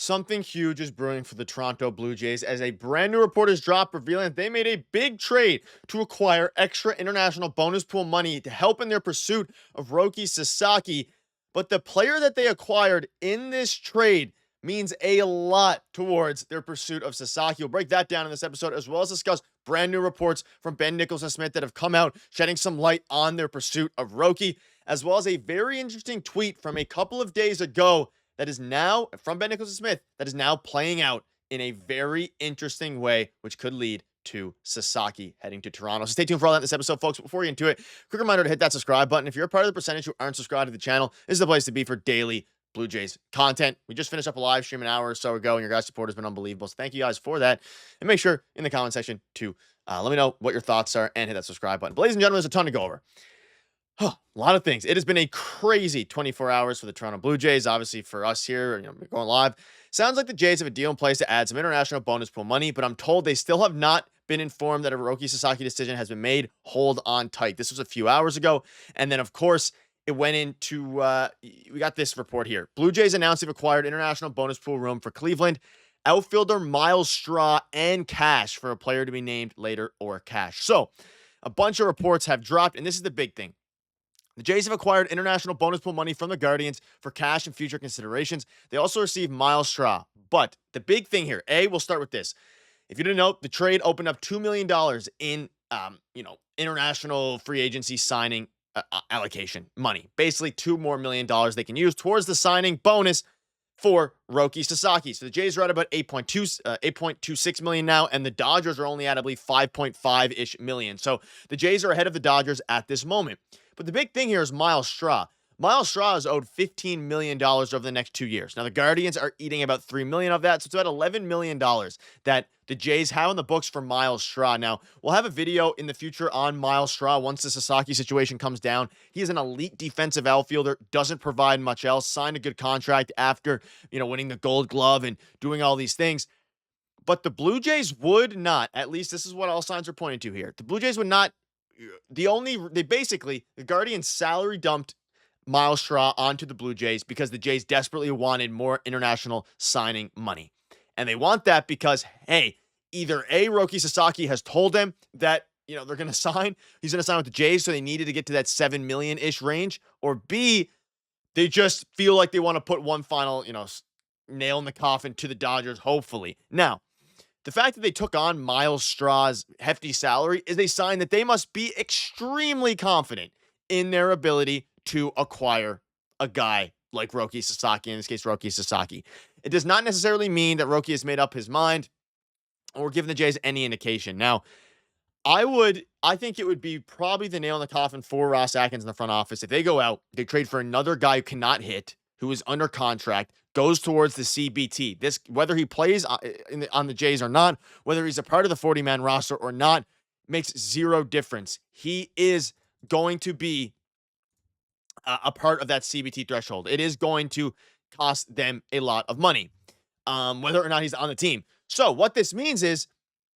Something huge is brewing for the Toronto Blue Jays as a brand new report has dropped revealing that they made a big trade to acquire extra international bonus pool money to help in their pursuit of Roki Sasaki. But the player that they acquired in this trade means a lot towards their pursuit of Sasaki. We'll break that down in this episode, as well as discuss brand new reports from Ben Nicholson Smith that have come out shedding some light on their pursuit of Roki, as well as a very interesting tweet from a couple of days ago that is now from Ben Nicholson Smith that is now playing out in a very interesting way, which could lead to Sasaki heading to Toronto. So stay tuned for all that in this episode, folks. Before we get into it, quick reminder to hit that subscribe button. If you're a part of the percentage who aren't subscribed to the channel, this is the place to be for daily Blue Jays content. We just finished up a live stream an hour or so ago, and your guys' support has been unbelievable. So thank you guys for that. And make sure in the comment section to let me know what your thoughts are and hit that subscribe button. But ladies and gentlemen, there's a ton to go over. A lot of things. It has been a crazy 24 hours for the Toronto Blue Jays. Obviously, for us here, we're going live. Sounds like the Jays have a deal in place to add some international bonus pool money, but I'm told they still have not been informed that a Roki Sasaki decision has been made. Hold on tight. This was a few hours ago. And then, of course, it went into, we got this report here. Blue Jays announced they've acquired international bonus pool room for Cleveland, outfielder Myles Straw, and cash for a player to be named later or cash. So, a bunch of reports have dropped, and this is the big thing. The Jays have acquired international bonus pool money from the Guardians for cash and future considerations. They also received Myles Straw. But the big thing here, we'll start with this. If you didn't know, the trade opened up $2 million in, international free agency signing allocation money. Basically, $2 more million they can use towards the signing bonus for Roki Sasaki. So the Jays are at about 8.26 million now, and the Dodgers are only at, I believe, 5.5-ish million. So the Jays are ahead of the Dodgers at this moment. But the big thing here is Myles Straw. Myles Straw is owed $15 million over the next 2 years. Now, the Guardians are eating about $3 million of that, so it's about $11 million that the Jays have in the books for Myles Straw. Now, we'll have a video in the future on Myles Straw once the Sasaki situation comes down. He is an elite defensive outfielder, doesn't provide much else, signed a good contract after, winning the Gold Glove and doing all these things. But the Blue Jays would not, at least this is what all signs are pointing to here, the Blue Jays would not, the Guardians salary dumped Myles Straw onto the Blue Jays because the Jays desperately wanted more international signing money. And they want that because, hey, either A, Roki Sasaki has told them that, they're going to sign, he's going to sign with the Jays, so they needed to get to that 7 million-ish range, or B, they just feel like they want to put one final, nail in the coffin to the Dodgers, hopefully. Now, the fact that they took on Myles Straw's hefty salary is a sign that they must be extremely confident in their ability to acquire a guy like Roki Sasaki, in this case, Roki Sasaki. It does not necessarily mean that Roki has made up his mind or given the Jays any indication. Now, I think it would be probably the nail in the coffin for Ross Atkins in the front office. If they go out, they trade for another guy who cannot hit, who is under contract, goes towards the CBT. This, whether he plays on the Jays or not, whether he's a part of the 40-man roster or not, makes zero difference. He is going to be a part of that CBT threshold. It is going to cost them a lot of money, whether or not he's on the team. So what this means is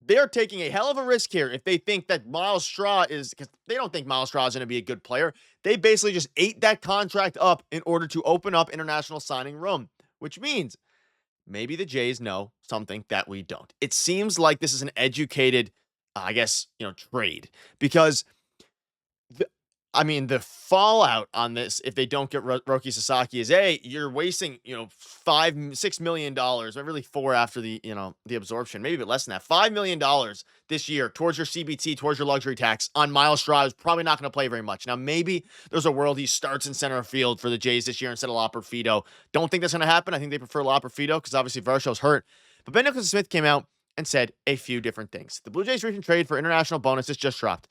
they're taking a hell of a risk here if they think that Myles Straw is, because they don't think Myles Straw is going to be a good player. They basically just ate that contract up in order to open up international signing room, which means maybe the Jays know something that we don't. It seems like this is an educated, trade, because the fallout on this, if they don't get Roki Sasaki, is you're wasting, $5-6 million, or really $4 after the absorption, maybe a bit less than that, $5 million this year towards your CBT, towards your luxury tax on Myles Straw, who's probably not going to play very much. Now, maybe there's a world he starts in center field for the Jays this year instead of Loperfido. Don't think that's going to happen. I think they prefer Loperfido because obviously Varsho's hurt. But Ben Nicholson Smith came out and said a few different things. The Blue Jays recent trade for international bonuses just dropped.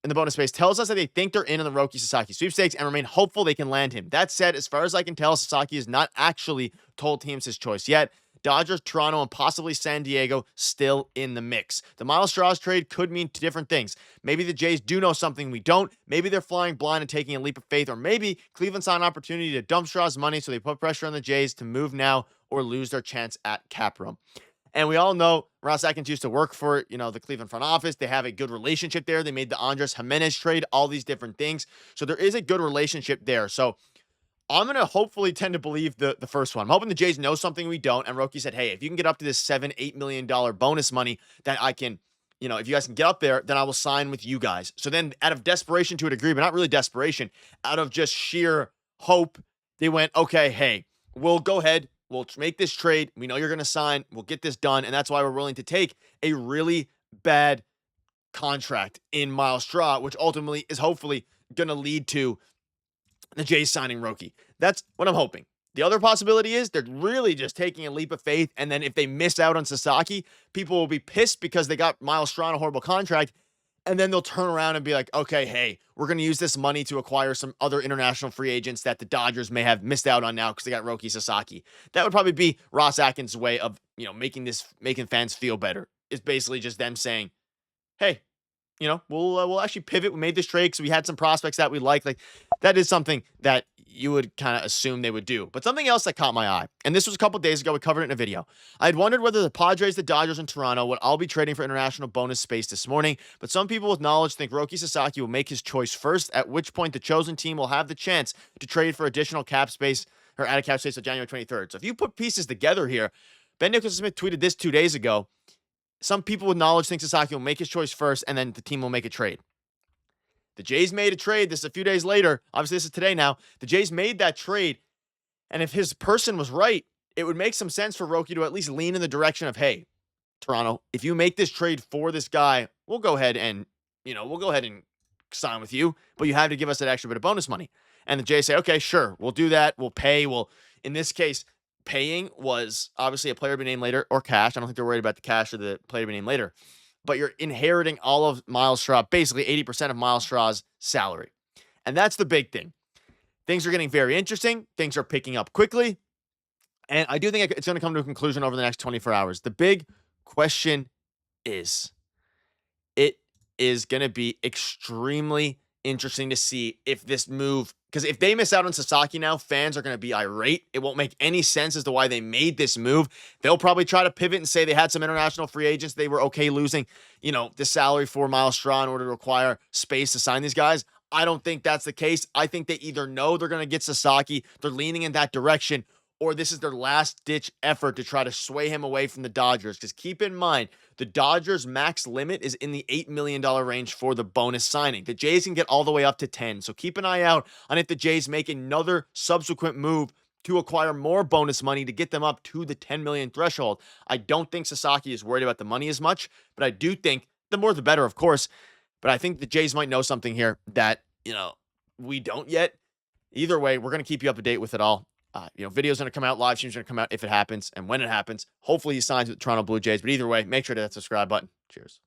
In the bonus space tells us that they think they're in on the Roki Sasaki sweepstakes and remain hopeful they can land him. That said, as far as I can tell, Sasaki has not actually told teams his choice yet. Dodgers, Toronto, and possibly San Diego still in the mix. The Myles Straw's trade could mean two different things. Maybe the Jays do know something we don't. Maybe they're flying blind and taking a leap of faith. Or maybe Cleveland saw an opportunity to dump Straw's money, so they put pressure on the Jays to move now or lose their chance at cap room. And we all know Ross Atkins used to work for, the Cleveland front office. They have a good relationship there. They made the Andres Jimenez trade, all these different things. So there is a good relationship there. So I'm going to hopefully tend to believe the first one. I'm hoping the Jays know something we don't. And Roki said, hey, if you can get up to this $7-8 million bonus money that I can, if you guys can get up there, then I will sign with you guys. So then out of desperation to a degree, but not really desperation, out of just sheer hope, they went, okay, hey, we'll go ahead. We'll make this trade. We know you're going to sign. We'll get this done. And that's why we're willing to take a really bad contract in Myles Straw, which ultimately is hopefully going to lead to the Jays signing Roki. That's what I'm hoping. The other possibility is they're really just taking a leap of faith, and then if they miss out on Sasaki, people will be pissed because they got Myles Straw on a horrible contract, and then they'll turn around and be like, okay, hey, we're going to use this money to acquire some other international free agents that the Dodgers may have missed out on now because they got Roki Sasaki. That would probably be Ross Atkins' way of, making fans feel better. It's basically just them saying, hey, we'll actually pivot. We made this trade because we had some prospects that we like. Like, that is something that you would kind of assume they would do. But something else that caught my eye, and this was a couple days ago, we covered it in a video. I had wondered whether the Padres, the Dodgers, and Toronto would all be trading for international bonus space this morning, but some people with knowledge think Roki Sasaki will make his choice first, at which point the chosen team will have the chance to trade for additional cap space, or added cap space on January 23rd. So if you put pieces together here, Ben Nicholson-Smith tweeted this 2 days ago. Some people with knowledge think Sasaki will make his choice first, and then the team will make a trade. The Jays made a trade. This is a few days later. Obviously, this is today now. The Jays made that trade, and if his person was right, it would make some sense for Roki to at least lean in the direction of, hey, Toronto, if you make this trade for this guy, we'll go ahead and sign with you, but you have to give us that extra bit of bonus money. And the Jays say, okay, sure, we'll do that. We'll pay. Well, in this case, paying was obviously a player to be named later or cash. I don't think they're worried about the cash or the player to be named later. But you're inheriting all of Myles Straw, basically 80% of Myles Straw's salary. And that's the big thing. Things are getting very interesting. Things are picking up quickly. And I do think it's going to come to a conclusion over the next 24 hours. The big question is, it is going to be extremely interesting to see if this move, because if they miss out on Sasaki now, fans are going to be irate. It won't make any sense as to why they made this move. They'll probably try to pivot and say they had some international free agents. They were okay losing, the salary for Myles Straw in order to acquire space to sign these guys. I don't think that's the case. I think they either know they're going to get Sasaki, they're leaning in that direction, or this is their last-ditch effort to try to sway him away from the Dodgers. Because keep in mind, the Dodgers' max limit is in the $8 million range for the bonus signing. The Jays can get all the way up to 10. So keep an eye out on if the Jays make another subsequent move to acquire more bonus money to get them up to the 10 million threshold. I don't think Sasaki is worried about the money as much, but I do think the more the better, of course. But I think the Jays might know something here that, we don't yet. Either way, we're going to keep you up to date with it all. Videos going to come out, live streams going to come out if it happens, and when it happens, hopefully he signs with the Toronto Blue Jays. But either way, make sure to hit that subscribe button. Cheers.